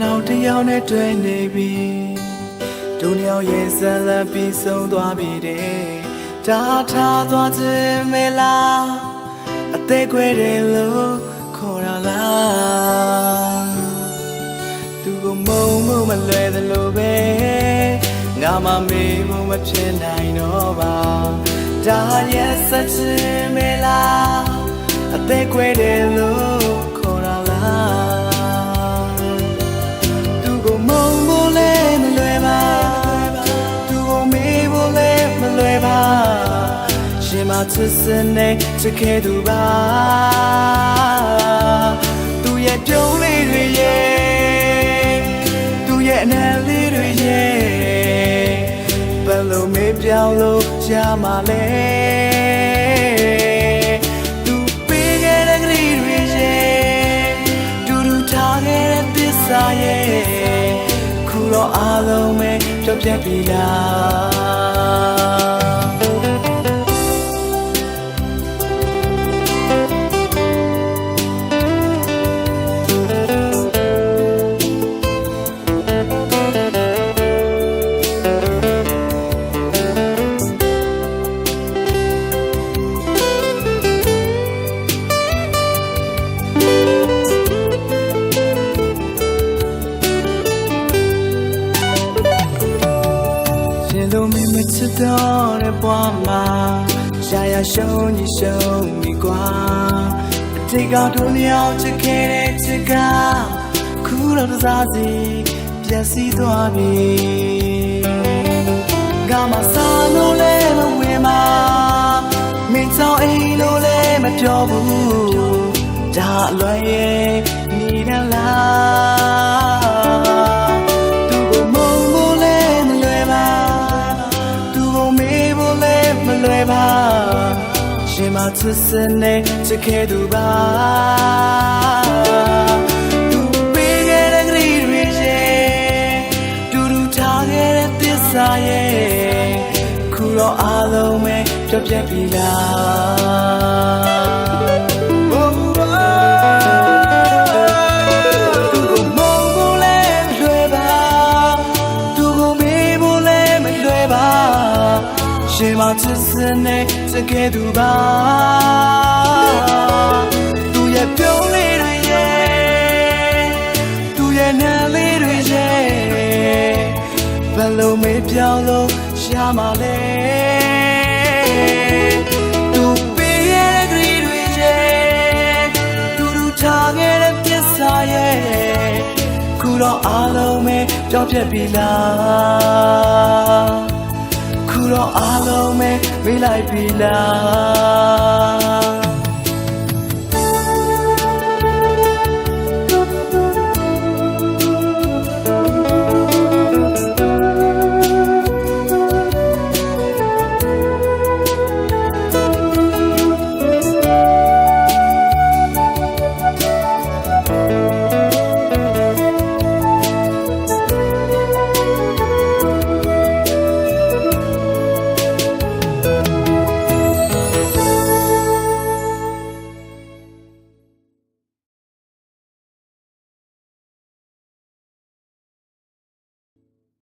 နောက်တစ်ယောက်နဲ့တွေ့နေပြီဒုညောင်ရဲ့ဇလံပြီးဆုံးသွားပြီတဲ့တာထားသွားခြင်းမလားအသေးခွဲတယ်လို့ခေါ်ရလားသူကမုံမမလွယ်တယ်လို့ပဲငါမမေးဖို့မဖြစ်နိုင်တော့ပါဒါရဲ့ဆက်ခြင်းမလားအသေးခွဲတယ်လို့ခေါ်ရလားသူကမုံဖို့လဲမလွယ်ပါသူကမေးဖို့လဲမလွယ်ပါရှင်မချစ်စနေချစ်ခဲ့သူပါသူရဲ့ပြုံးလေးတွေရဲ့သူရဲ့အနံလေးတွေရဲ့ဘယ်လိုမေးပြောင်းလို့ရမှာလဲသူပေးခဲ့တဲ့ကလေးတွေရဲ့တူတူထားခဲ့တဲ့သစ္စာရဲ့ခုတော့အားလုံးပဲပြောပြပြီလားလို့မင်းမချစ်တော့တဲ့ဘဝမှာရှာရရှုံးကြီးရှုံးပြီကွာအတိတ်ကတို့လျောက်ချစ်ခဲ့တဲ့ချစ်ကခုတော့တစားစီပျက်စီးသွားပြီငါမစားလို့လဲမဝင်မှာမင်းကြောင့်အိမ်လို့လဲမပြောဘူးဒါအလွယ်ရဲ့နေရလားသူကမုန်းလို့လဲမလွယ်ပါလွယ်ပါရှင်မချစ်စနေချစ်ခဲ့သူပါသူပေးခဲ့တဲ့ကလေးတွေရဲ့တူတူထားခဲ့တဲ့သစ္စာရဲ့ခုတော့အားလုံးပဲပြတ်ပြတ်ပြီလားသူကမုန်းဖို့လဲမလွယ်ပါသူကမေးဖို့လဲမလွယ်ပါရှင်မချစ်စနေချစ်ခဲ့သူပါသူရဲ့ပြုံးလေးတွေရဲ့သူရဲ့နာလေးတွေရဲ့ဘယ်လိုမေးပြောင်းလို့ရှာမလဲသူပေးရဲ့ကလေးတွေရဲ့တူတူထားခဲ့တဲ့ပစ္စာရဲ့ခုတော့အားလုံးပဲပြောင်းပြတ်ပြီလားခုတော့အားလုံးပဲမေးလိုက်ပြီလား